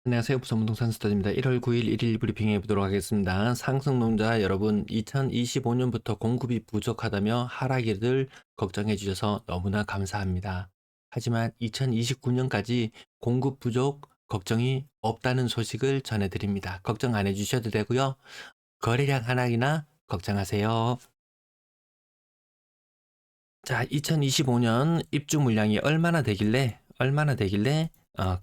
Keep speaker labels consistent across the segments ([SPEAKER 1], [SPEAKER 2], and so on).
[SPEAKER 1] 안녕하세요. 부산부동산 스터디입니다. 1월 9일 1일 브리핑해 보도록 하겠습니다. 상승론자 여러분, 2025년부터 공급이 부족하다며 하락일을 걱정해 주셔서 너무나 감사합니다. 하지만 2029년까지 공급 부족 걱정이 없다는 소식을 전해드립니다. 걱정 안 해주셔도 되고요. 거래량 하락이나 걱정하세요. 자, 2025년 입주 물량이 얼마나 되길래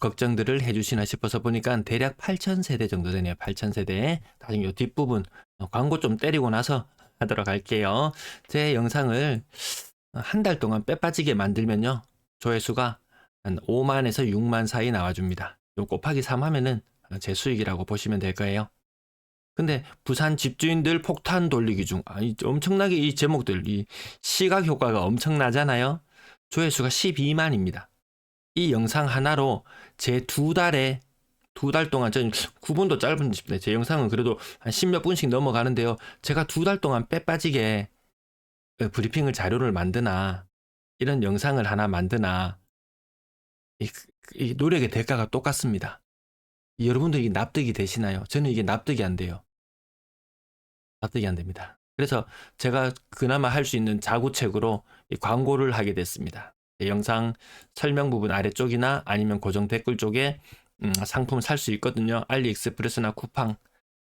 [SPEAKER 1] 걱정들을 해주시나 싶어서 보니까 대략 8,000세대 정도 되네요. 8,000세대. 나중에 요 뒷부분 광고 좀 때리고 나서 하도록 할게요. 제 영상을 한 달 동안 빼빠지게 만들면요, 조회수가 한 5만에서 6만 사이 나와줍니다. 요 곱하기 3 하면은 제 수익이라고 보시면 될 거예요. 근데 부산 집주인들 폭탄 돌리기 중, 엄청나게 이 제목들, 이 시각 효과가 엄청나잖아요. 조회수가 12만입니다. 이 영상 하나로 제 두 달 동안, 전 9분도 짧은 집인데 제 영상은 그래도 한 10몇 분씩 넘어가는데요. 제가 2달 동안 빼빠지게 브리핑을 자료를 만드나, 이런 영상을 하나 만드나, 이 노력의 대가가 똑같습니다. 여러분들 이게 납득이 되시나요? 저는 이게 납득이 안 돼요. 납득이 안 됩니다. 그래서 제가 그나마 할 수 있는 자구책으로 광고를 하게 됐습니다. 영상 설명 부분 아래쪽이나 아니면 고정 댓글 쪽에 상품 살 수 있거든요. 알리익스프레스나 쿠팡,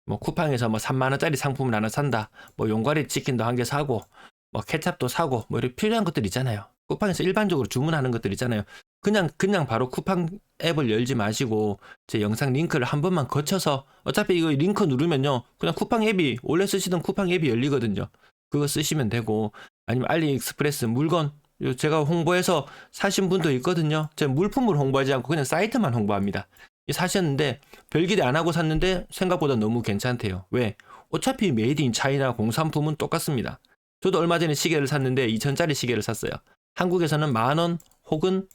[SPEAKER 1] 뭐 쿠팡에서 뭐 3만 원짜리 상품을 하나 산다, 뭐 용과리 치킨도 한 개 사고, 뭐 케찹도 사고, 뭐 이렇게 필요한 것들 있잖아요. 쿠팡에서 일반적으로 주문하는 것들 있잖아요. 그냥 바로 쿠팡 앱을 열지 마시고 제 영상 링크를 한 번만 거쳐서, 어차피 이거 링크 누르면요, 그냥 쿠팡 앱이, 원래 쓰시던 쿠팡 앱이 열리거든요. 그거 쓰시면 되고, 아니면 알리익스프레스 물건, 제가 홍보해서 사신 분도 있거든요. 제가 물품을 홍보하지 않고 그냥 사이트만 홍보합니다. 사셨는데 별기대 안 하고 샀는데 생각보다 너무 괜찮대요. 왜? 어차피 메이드 인 차이나 공산품은 똑같습니다. 저도 얼마 전에 시계를 샀는데 2천짜리 시계를 샀어요. 한국에서는 10,000원 혹은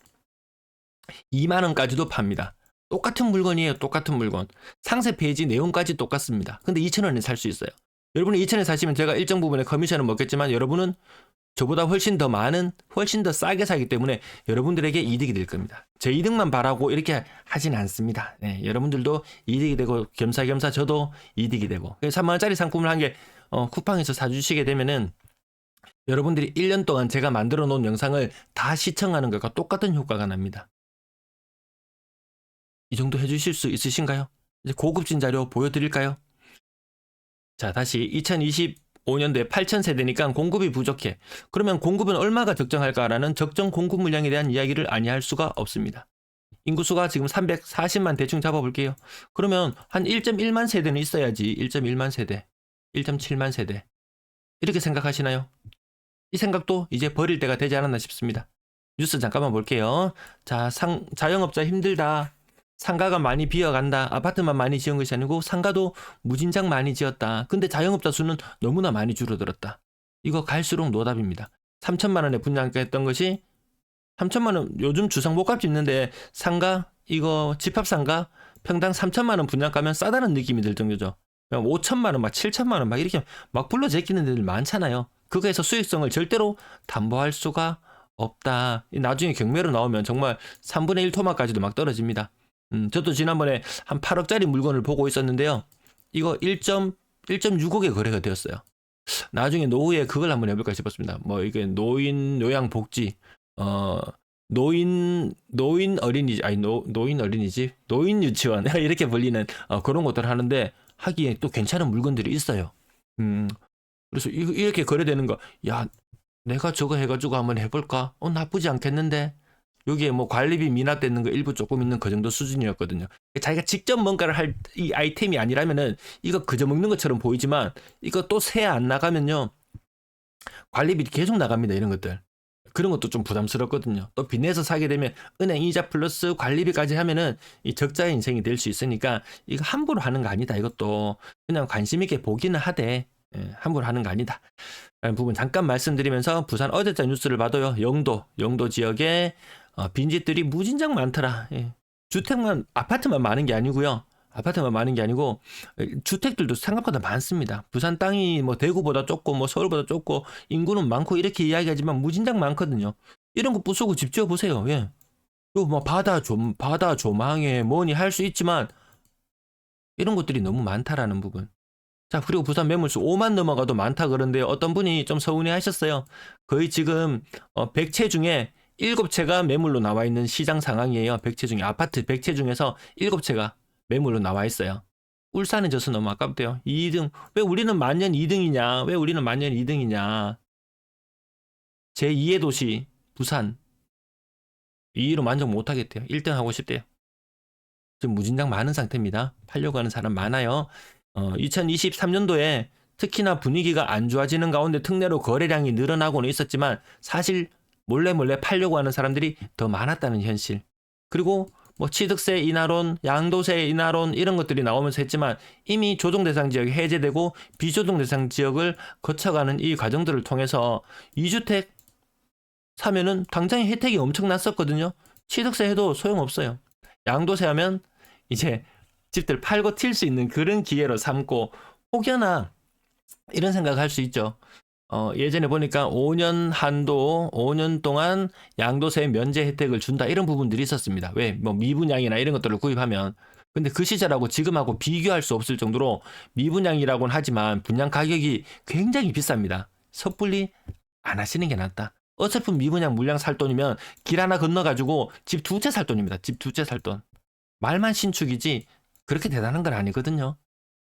[SPEAKER 1] 20,000원까지도 팝니다. 똑같은 물건이에요. 똑같은 물건. 상세 페이지 내용까지 똑같습니다. 근데 2,000원에 살 수 있어요. 여러분이 2,000원에 사시면 제가 일정 부분의 커미션을 먹겠지만, 여러분은 저보다 훨씬 더 많은, 훨씬 더 싸게 사기 때문에 여러분들에게 이득이 될 겁니다. 제 이득만 바라고 이렇게 하진 않습니다. 네, 여러분들도 이득이 되고 겸사겸사 저도 이득이 되고, 3만원짜리 상품을 한 개 쿠팡에서 사주시게 되면은 여러분들이 1년 동안 제가 만들어 놓은 영상을 다 시청하는 것과 똑같은 효과가 납니다. 이 정도 해주실 수 있으신가요? 이제 고급진 자료 보여드릴까요? 자, 다시 2025년도에 8,000세대니까 공급이 부족해. 그러면 공급은 얼마가 적정할까라는 적정 공급 물량에 대한 이야기를 아니할 수가 없습니다. 인구수가 지금 340만 대충 잡아볼게요. 그러면 한 1.1만 세대는 있어야지. 1.1만 세대, 1.7만 세대. 이렇게 생각하시나요? 이 생각도 이제 버릴 때가 되지 않았나 싶습니다. 뉴스 잠깐만 볼게요. 자, 자영업자 힘들다. 상가가 많이 비어간다. 아파트만 많이 지은 것이 아니고 상가도 무진장 많이 지었다. 근데 자영업자 수는 너무나 많이 줄어들었다. 이거 갈수록 노답입니다. 3천만 원에 분양했던 것이 3천만 원, 요즘 주상복합 짓는데 상가, 이거 집합상가 평당 3천만 원 분양가면 싸다는 느낌이 들 정도죠. 5천만 원, 막 7천만 원 막 이렇게 막 불러 제끼는 데들 많잖아요. 그거에서 수익성을 절대로 담보할 수가 없다. 나중에 경매로 나오면 정말 3분의 1 토막까지도 막 떨어집니다. 저도 지난번에 한 8억짜리 물건을 보고 있었는데요. 이거 1.6억에 거래가 되었어요. 나중에 노후에 그걸 한번 해볼까 싶었습니다. 뭐 이게 노인 요양복지, 노인 어린이집, 노인 어린이집, 노인 유치원 이렇게 불리는 그런 것들 하는데, 하기에 또 괜찮은 물건들이 있어요. 그래서 이렇게 거래되는 거, 야, 내가 저거 해가지고 한번 해볼까? 나쁘지 않겠는데? 여기에 뭐 관리비 미납되는 거 일부 조금 있는 그 정도 수준이었거든요. 자기가 직접 뭔가를 할 이 아이템이 아니라면은 이거 그저 먹는 것처럼 보이지만, 이거 또 새 안 나가면요, 관리비 계속 나갑니다. 이런 것들. 그런 것도 좀 부담스럽거든요. 또 빚내서 사게 되면 은행 이자 플러스 관리비까지 하면은 이 적자의 인생이 될 수 있으니까, 이거 함부로 하는 거 아니다. 이것도 그냥 관심 있게 보기는 하되, 함부로 하는 거 아니다. 라는 부분 잠깐 말씀드리면서, 부산 어제자 뉴스를 봐도요, 영도 지역에 빈집들이 무진장 많더라. 주택만, 아파트만 많은 게 아니고요. 아파트만 많은 게 아니고 주택들도 생각보다 많습니다. 부산 땅이 뭐 대구보다 좁고 뭐 서울보다 좁고 인구는 많고 이렇게 이야기하지만 무진장 많거든요. 이런 거 부수고 집 지어 보세요. 예. 또 뭐 바다 조망에 뭐니 할 수 있지만 이런 것들이 너무 많다라는 부분. 자, 그리고 부산 매물수 5만 넘어가도 많다 그런데 어떤 분이 좀 서운해 하셨어요. 거의 지금 100채 중에 7채가 매물로 나와 있는 시장 상황이에요. 100채 중에 아파트 100채 중에서 7채가 매물로 나와 있어요. 울산에 져서 너무 아깝대요. 2등. 왜 우리는 만년 2등이냐? 왜 우리는 만년 2등이냐? 제2의 도시 부산 2위로 만족 못 하겠대요. 1등 하고 싶대요. 지금 무진장 많은 상태입니다. 팔려고 하는 사람 많아요. 2023년도에 특히나 분위기가 안 좋아지는 가운데 특례로 거래량이 늘어나고는 있었지만 사실 몰래 팔려고 하는 사람들이 더 많았다는 현실. 그리고 뭐 취득세 인하론, 양도세 인하론 이런 것들이 나오면서 했지만 이미 조정 대상 지역이 해제되고 비조정 대상 지역을 거쳐가는 이 과정들을 통해서 2주택 사면은 당장의 혜택이 엄청났었거든요. 취득세 해도 소용없어요. 양도세 하면 이제 집들 팔고 튈 수 있는 그런 기회로 삼고 혹여나 이런 생각할 수 있죠. 예전에 보니까 5년 한도 5년 동안 양도세 면제 혜택을 준다 이런 부분들이 있었습니다. 왜? 뭐 미분양이나 이런 것들을 구입하면 근데 그 시절하고 지금하고 비교할 수 없을 정도로 미분양이라고는 하지만 분양 가격이 굉장히 비쌉니다. 섣불리 안 하시는 게 낫다. 어차피 미분양 물량 살 돈이면 길 하나 건너가지고 집 2채 살 돈입니다. 집 2채 살 돈. 말만 신축이지 그렇게 대단한 건 아니거든요.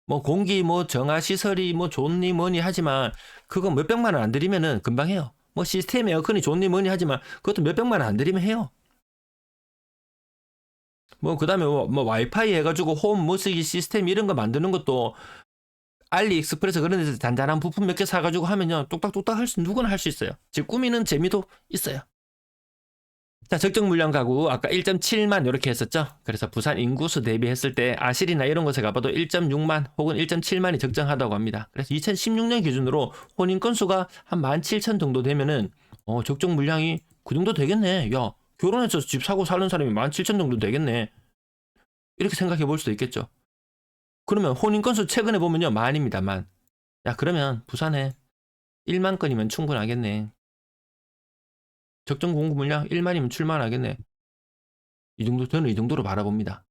[SPEAKER 1] 뭐 공기 뭐 정화 시설이 뭐 좋니 뭐니 하지만 그거 몇백만 원 안 들이면은 금방 해요. 뭐 시스템 에어컨이 좋니 뭐니 하지만 그것도 몇백만 원 안 들이면 해요. 뭐 그다음에 뭐 와이파이 해가지고 홈 머스기 시스템 이런 거 만드는 것도 알리익스프레스 그런 데서 잔잔한 부품 몇 개 사가지고 하면요 뚝딱뚝딱 누구나 할 수 있어요. 즉 꾸미는 재미도 있어요. 자, 적정 물량 가구 아까 1.7만 이렇게 했었죠. 그래서 부산 인구수 대비했을 때 아실이나 이런 곳에 가봐도 1.6만 혹은 1.7만이 적정하다고 합니다. 그래서 2016년 기준으로 혼인 건수가 한 17,000 정도 되면은 적정 물량이 그 정도 되겠네. 야, 결혼해서 집 사고 사는 사람이 17,000 정도 되겠네. 이렇게 생각해 볼 수도 있겠죠. 그러면 혼인 건수 최근에 보면요 만입니다. 만. 야, 그러면 부산에 1만 건이면 충분하겠네. 적정 공급 물량 1만이면 출만하겠네. 이 정도, 저는 이 정도로 바라봅니다.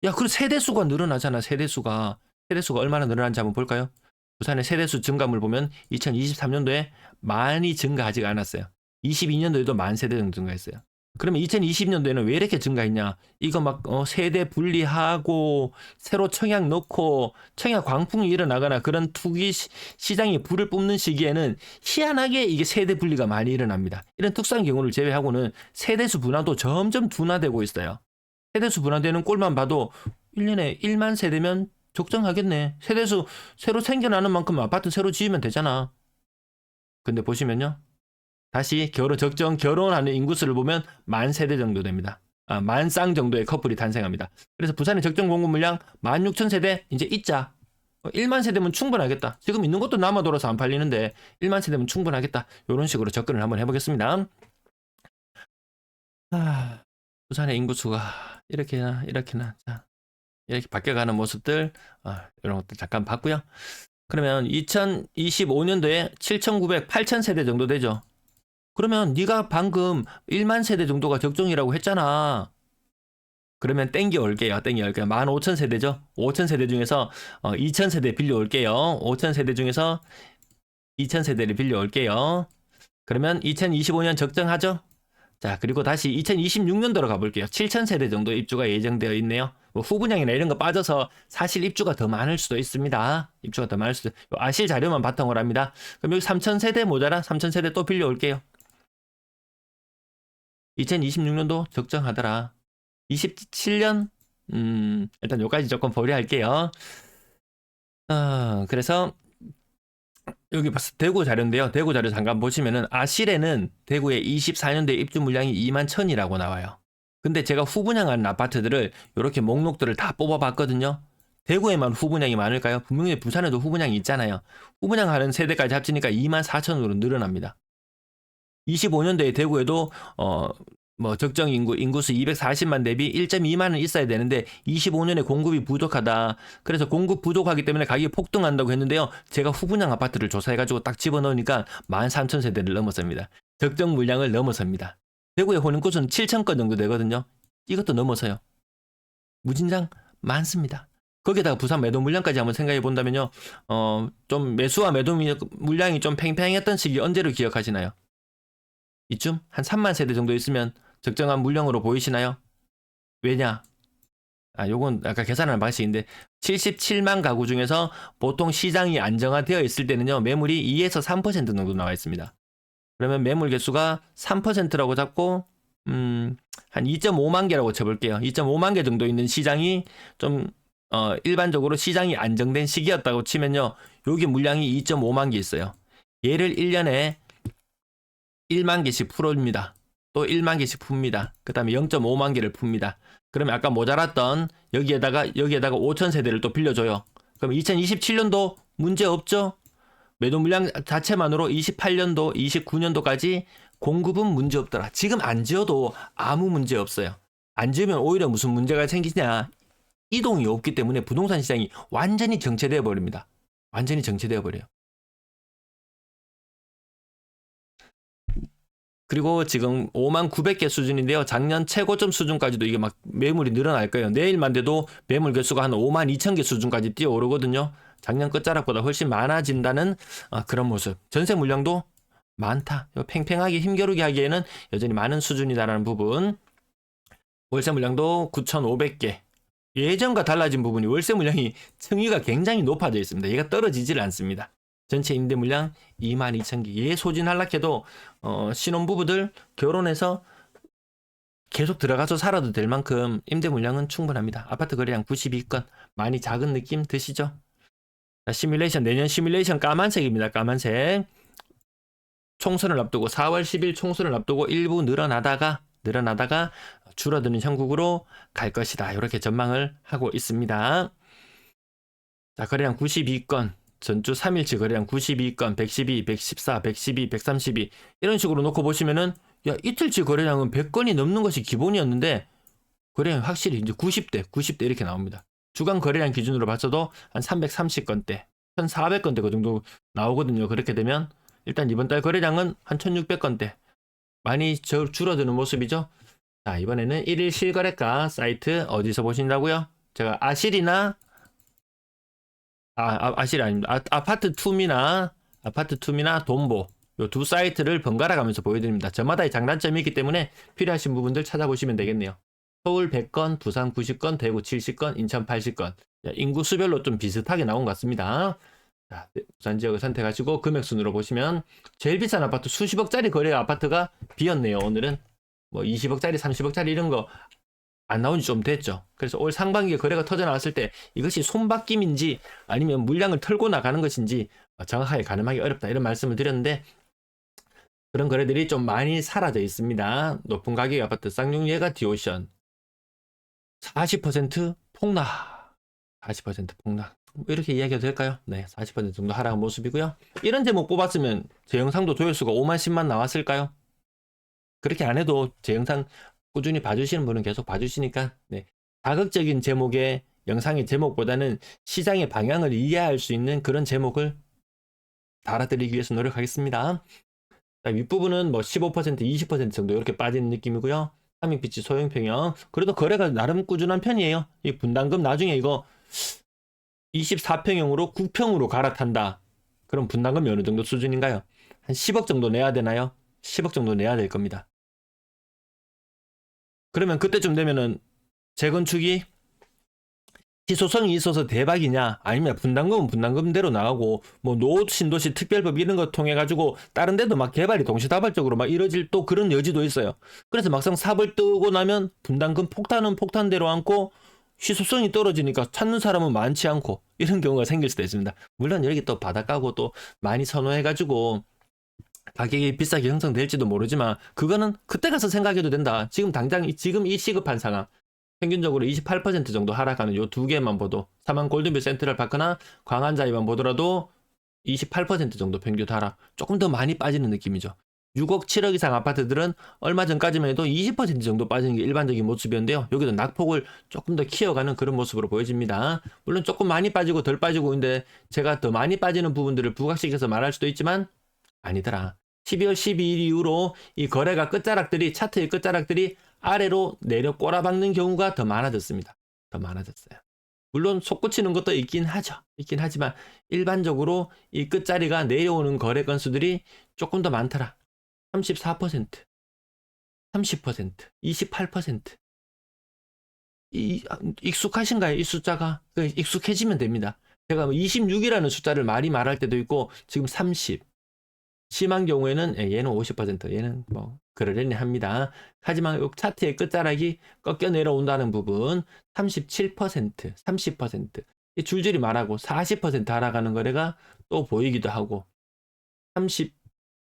[SPEAKER 1] 야, 그럼 세대수가 늘어나잖아, 세대수가. 세대수가 얼마나 늘어난지 한번 볼까요? 부산의 세대수 증가물 보면 2023년도에 많이 증가하지 않았어요. 22년도에도 만 세대 정도 증가했어요. 그러면 2020년도에는 왜 이렇게 증가했냐? 이거 막 세대 분리하고 새로 청약 넣고 청약 광풍이 일어나거나 그런 투기 시장이 불을 뿜는 시기에는 희한하게 이게 세대 분리가 많이 일어납니다. 이런 특수한 경우를 제외하고는 세대수 분화도 점점 둔화되고 있어요. 세대수 분화되는 꼴만 봐도 1년에 1만 세대면 적정하겠네. 세대수 새로 생겨나는 만큼 아파트 새로 지으면 되잖아. 근데 보시면요. 다시 적정 결혼하는 인구수를 보면 만 세대 정도 됩니다. 만 쌍 정도의 커플이 탄생합니다. 그래서 부산의 적정 공급 물량 16,000세대 이제 있자. 1만 세대면 충분하겠다. 지금 있는 것도 남아 돌아서 안 팔리는데 1만 세대면 충분하겠다. 이런 식으로 접근을 한번 해보겠습니다. 부산의 인구수가 이렇게나 자, 이렇게 바뀌어가는 모습들 이런 것들 잠깐 봤고요. 그러면 2025년도에 7,900, 8,000세대 정도 되죠. 그러면 네가 방금 1만 세대 정도가 적정이라고 했잖아. 그러면 땡겨 올게요. 15,000세대죠. 5,000세대 중에서 2,000세대 빌려 올게요. 5,000세대 중에서 2,000세대를 빌려 올게요. 그러면 2025년 적정하죠? 자, 그리고 다시 2026년도로 가볼게요. 7,000세대 정도 입주가 예정되어 있네요. 뭐 후분양이나 이런 거 빠져서 사실 입주가 더 많을 수도 있습니다. 입주가 더 많을 수도. 아실 자료만 바탕으로 합니다. 그럼 여기 3,000세대 모자라 3,000세대 또 빌려 올게요. 2026년도 적정하더라. 27년 일단 여기까지 조금 보류할게요. 그래서 여기 봤을 대구 자료인데요. 대구 자료 잠깐 보시면은 아실에는 대구의 24년도에 입주 물량이 2만 1,000이라고 나와요. 근데 제가 후분양하는 아파트들을 이렇게 목록들을 다 뽑아봤거든요. 대구에만 후분양이 많을까요? 분명히 부산에도 후분양이 있잖아요. 후분양하는 세대까지 합치니까 2만 4천으로 늘어납니다. 25년도에 대구에도 뭐 적정 인구수 240만 대비 1.2만은 있어야 되는데 25년에 공급이 부족하다. 그래서 공급 부족하기 때문에 가격이 폭등한다고 했는데요. 제가 후분양 아파트를 조사해가지고 딱 집어넣으니까 13,000세대를 넘었습니다. 적정 물량을 넘어섭니다. 대구의 혼인건수는 7,000건 정도 되거든요. 이것도 넘어서요. 무진장 많습니다. 거기다가 부산 매도 물량까지 한번 생각해 본다면요. 좀 매수와 매도 물량이 좀 팽팽했던 시기 언제로 기억하시나요? 이쯤 한 3만 세대 정도 있으면 적정한 물량으로 보이시나요? 왜냐? 요건 아까 계산하는 방식인데 77만 가구 중에서 보통 시장이 안정화되어 있을 때는요. 매물이 2에서 3% 정도 나와 있습니다. 그러면 매물 개수가 3%라고 잡고 한 2.5만 개라고 쳐볼게요. 2.5만 개 정도 있는 시장이 좀 일반적으로 시장이 안정된 시기였다고 치면요. 여기 물량이 2.5만 개 있어요. 얘를 1년에 1만 개씩 풀어줍니다. 또 1만 개씩 풉니다. 그 다음에 0.5만 개를 풉니다. 그러면 아까 모자랐던 여기에다가 5천 세대를 또 빌려줘요. 그럼 2027년도 문제 없죠? 매도 물량 자체만으로 28년도, 29년도까지 공급은 문제 없더라. 지금 안 지어도 아무 문제 없어요. 안 지으면 오히려 무슨 문제가 생기냐? 이동이 없기 때문에 부동산 시장이 완전히 정체되어 버립니다. 완전히 정체되어 버려요. 그리고 지금 5만 900개 수준인데요. 작년 최고점 수준까지도 이게 막 매물이 늘어날 거예요. 내일만 돼도 매물 개수가 한 5만 2천 개 수준까지 뛰어오르거든요. 작년 끝자락보다 훨씬 많아진다는 그런 모습. 전세 물량도 많다. 팽팽하게 힘겨루게 하기에는 여전히 많은 수준이다라는 부분. 월세 물량도 9,500개. 예전과 달라진 부분이 월세 물량이 층위가 굉장히 높아져 있습니다. 얘가 떨어지질 않습니다. 전체 임대 물량 22,000개. 얘 소진 한락해도 신혼부부들 결혼해서 계속 들어가서 살아도 될 만큼 임대 물량은 충분합니다. 아파트 거래량 92건. 많이 작은 느낌 드시죠? 자, 시뮬레이션, 내년 시뮬레이션 까만색입니다. 까만색. 총선을 앞두고 4월 10일 총선을 앞두고 일부 늘어나다가 줄어드는 형국으로 갈 것이다. 이렇게 전망을 하고 있습니다. 자, 거래량 92건. 전주 3일치 거래량 92건, 112, 114, 112, 132 이런 식으로 놓고 보시면은 이틀치 거래량은 100건이 넘는 것이 기본이었는데 거래량이 확실히 이제 90대 이렇게 나옵니다. 주간 거래량 기준으로 봤어도 한 330건대, 1400건대 그 정도 나오거든요. 그렇게 되면 일단 이번 달 거래량은 한 1600건대 많이 줄어드는 모습이죠. 자, 이번에는 1일 실거래가 사이트 어디서 보신다고요? 제가 아실이나 아실이 아닙니다. 아파트2미나 돈보 요 두 사이트를 번갈아 가면서 보여드립니다. 저마다의 장단점이 있기 때문에 필요하신 부분들 찾아보시면 되겠네요. 서울 100건, 부산 90건, 대구 70건, 인천 80건. 인구 수별로 좀 비슷하게 나온 것 같습니다. 자, 부산 지역을 선택하시고 금액 순으로 보시면 제일 비싼 아파트 수십억짜리 거래 아파트가 비었네요. 오늘은 뭐 20억짜리, 30억짜리 이런 거 안 나온 지 좀 됐죠. 그래서 올 상반기에 거래가 터져 나왔을 때 이것이 손바뀜인지 아니면 물량을 털고 나가는 것인지 정확하게 가늠하기 어렵다 이런 말씀을 드렸는데 그런 거래들이 좀 많이 사라져 있습니다. 높은 가격의 아파트 쌍용예가 디오션 40% 폭락 40% 폭락 이렇게 이야기해도 될까요? 네, 40% 정도 하락한 모습이고요. 이런 제목 뽑았으면 제 영상도 조회수가 5만 10만 나왔을까요? 그렇게 안 해도 제 영상 꾸준히 봐주시는 분은 계속 봐주시니까 네, 자극적인 제목의 영상의 제목보다는 시장의 방향을 이해할 수 있는 그런 제목을 달아드리기 위해서 노력하겠습니다. 자, 윗부분은 뭐 15%, 20% 정도 이렇게 빠지는 느낌이고요. 삼익빛이 소형평형 그래도 거래가 나름 꾸준한 편이에요. 이 분담금 나중에 이거 24평형으로 9평으로 갈아탄다. 그럼 분담금이 어느 정도 수준인가요? 한 10억 정도 내야 되나요? 10억 정도 내야 될 겁니다. 그러면 그때쯤 되면은 재건축이 희소성이 있어서 대박이냐 아니면 분담금은 분담금대로 나가고 뭐 노후 신도시 특별법 이런 거 통해 가지고 다른 데도 막 개발이 동시다발적으로 막 이뤄질 또 그런 여지도 있어요. 그래서 막상 삽을 뜨고 나면 분담금 폭탄은 폭탄대로 않고 희소성이 떨어지니까 찾는 사람은 많지 않고 이런 경우가 생길 수도 있습니다. 물론 여기 또 바닷가고 또 많이 선호해 가지고 가격이 비싸게 형성될지도 모르지만 그거는 그때 가서 생각해도 된다. 지금 당장 지금 이 시급한 상황 평균적으로 28% 정도 하락하는 요 두 개만 보도 사만 골든뷰 센트럴파크나 광안자이만 보더라도 28% 정도 평균 하락 조금 더 많이 빠지는 느낌이죠. 6억 7억 이상 아파트들은 얼마 전까지만 해도 20% 정도 빠지는 게 일반적인 모습이었는데요. 여기도 낙폭을 조금 더 키워가는 그런 모습으로 보여집니다. 물론 조금 많이 빠지고 덜 빠지고 있는데 제가 더 많이 빠지는 부분들을 부각시켜서 말할 수도 있지만 아니더라. 12월 12일 이후로 이 거래가 끝자락들이 차트의 끝자락들이 아래로 내려 꼬라박는 경우가 더 많아졌습니다. 더 많아졌어요. 물론 솟구치는 것도 있긴 하죠. 있긴 하지만 일반적으로 이 끝자리가 내려오는 거래 건수들이 조금 더 많더라. 34%, 30%, 28%. 익숙하신가요? 이 숫자가? 익숙해지면 됩니다. 제가 26이라는 숫자를 많이 말할 때도 있고, 지금 30. 심한 경우에는 얘는 50%, 얘는 뭐 그러려니 합니다. 하지만 이 차트의 끝자락이 꺾여 내려온다는 부분 37%, 30%, 이 줄줄이 말하고 40% 하락하는 거래가 또 보이기도 하고 37%,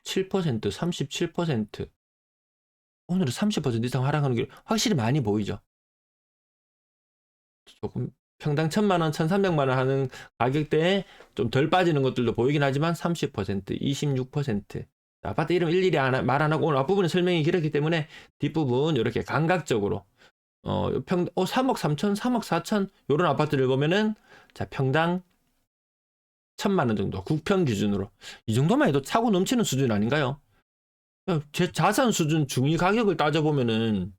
[SPEAKER 1] 37%, 오늘은 30% 이상 하락하는 게 확실히 많이 보이죠. 조금 평당 1,000만 원, 1,300만 원 하는 가격대에 좀 덜 빠지는 것들도 보이긴 하지만 30%, 26%. 아파트 이름 일일이 말 안 하고 오늘 앞부분에 설명이 길었기 때문에 뒷부분 이렇게 감각적으로 3억 3천, 3억 4천 요런 아파트를 보면은 자, 평당 1,000만 원 정도 국평 기준으로 이 정도만 해도 차고 넘치는 수준 아닌가요? 제 자산 수준 중위 가격을 따져보면은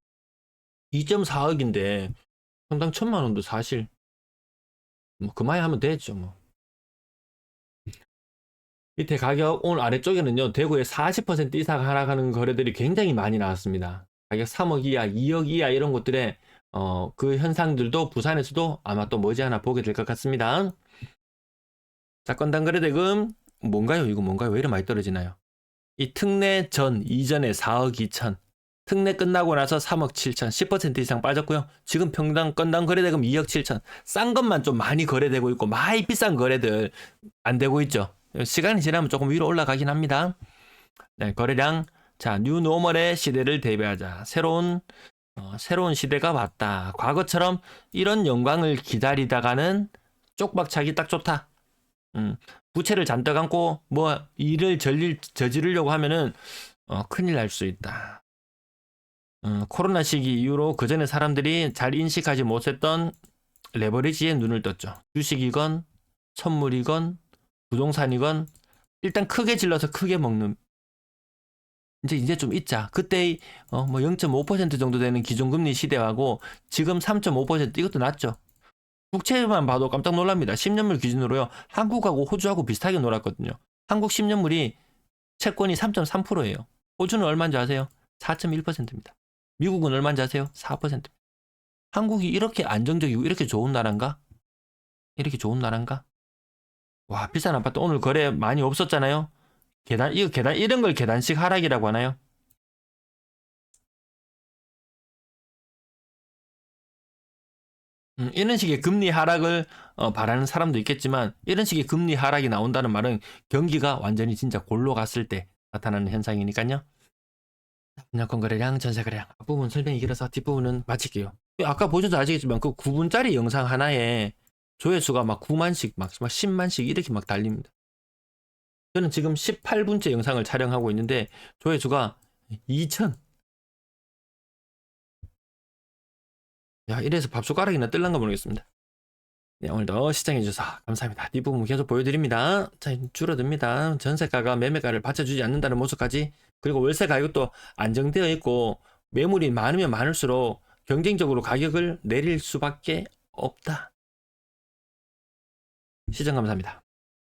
[SPEAKER 1] 2.4억인데 평당 1,000만 원도 사실 뭐 그만이 하면 되죠 뭐. 밑에 가격 오늘 아래쪽에는요 대구에 40% 이상 하락하는 거래들이 굉장히 많이 나왔습니다. 가격 3억 이하, 2억 이하 이런 것들의 그 현상들도 부산에서도 아마 또 머지않아 보게 될 것 같습니다. 자, 건당 거래 대금 뭔가요? 이거 뭔가요? 왜 이렇게 많이 떨어지나요? 이 특례 전 이전에 4억 2천, 특례 끝나고 나서 3억 7천, 10% 이상 빠졌고요. 지금 평당 건당 거래대금 2억 7천. 싼 것만 좀 많이 거래되고 있고 많이 비싼 거래들 안 되고 있죠. 시간이 지나면 조금 위로 올라가긴 합니다. 네, 거래량. 자, 뉴노멀의 시대를 대비하자. 새로운 시대가 왔다. 과거처럼 이런 영광을 기다리다가는 쪽박차기 딱 좋다. 부채를 잔뜩 안고 뭐 일을 저지르려고 하면은 큰일 날 수 있다. 코로나 시기 이후로 그전에 사람들이 잘 인식하지 못했던 레버리지에 눈을 떴죠. 주식이건 선물이건 부동산이건 일단 크게 질러서 크게 먹는. 이제 좀 있자. 그때 뭐 0.5% 정도 되는 기존금리 시대하고 지금 3.5% 이것도 낮죠. 국채만 봐도 깜짝 놀랍니다. 10년물 기준으로요. 한국하고 호주하고 비슷하게 놀았거든요. 한국 10년물이 채권이 3.3%예요. 호주는 얼마인지 아세요? 4.1%입니다. 미국은 얼마인지 아세요? 4%입니다. 한국이 이렇게 안정적이고 이렇게 좋은 나라인가? 이렇게 좋은 나라인가? 와, 비싼 아파트 오늘 거래 많이 없었잖아요. 이런 걸 계단식 하락이라고 하나요? 이런 식의 금리 하락을 바라는 사람도 있겠지만 이런 식의 금리 하락이 나온다는 말은 경기가 완전히 진짜 골로 갔을 때 나타나는 현상이니까요. 분양권 거래량, 전세 거래량 앞부분 설명이 길어서 뒷부분은 마칠게요. 아까 보셔도 아시겠지만 그 9분짜리 영상 하나에 조회수가 막 9만씩 막 10만씩 이렇게 막 달립니다. 저는 지금 18분째 영상을 촬영하고 있는데 조회수가 2천. 야, 이래서 밥숟가락이나 뜰란가 모르겠습니다. 네, 오늘도 시청해주셔서 감사합니다. 뒷부분 계속 보여드립니다. 자, 줄어듭니다. 전세가가 매매가를 받쳐주지 않는다는 모습까지, 그리고 월세 가격도 안정되어 있고 매물이 많으면 많을수록 경쟁적으로 가격을 내릴 수밖에 없다. 시청 감사합니다.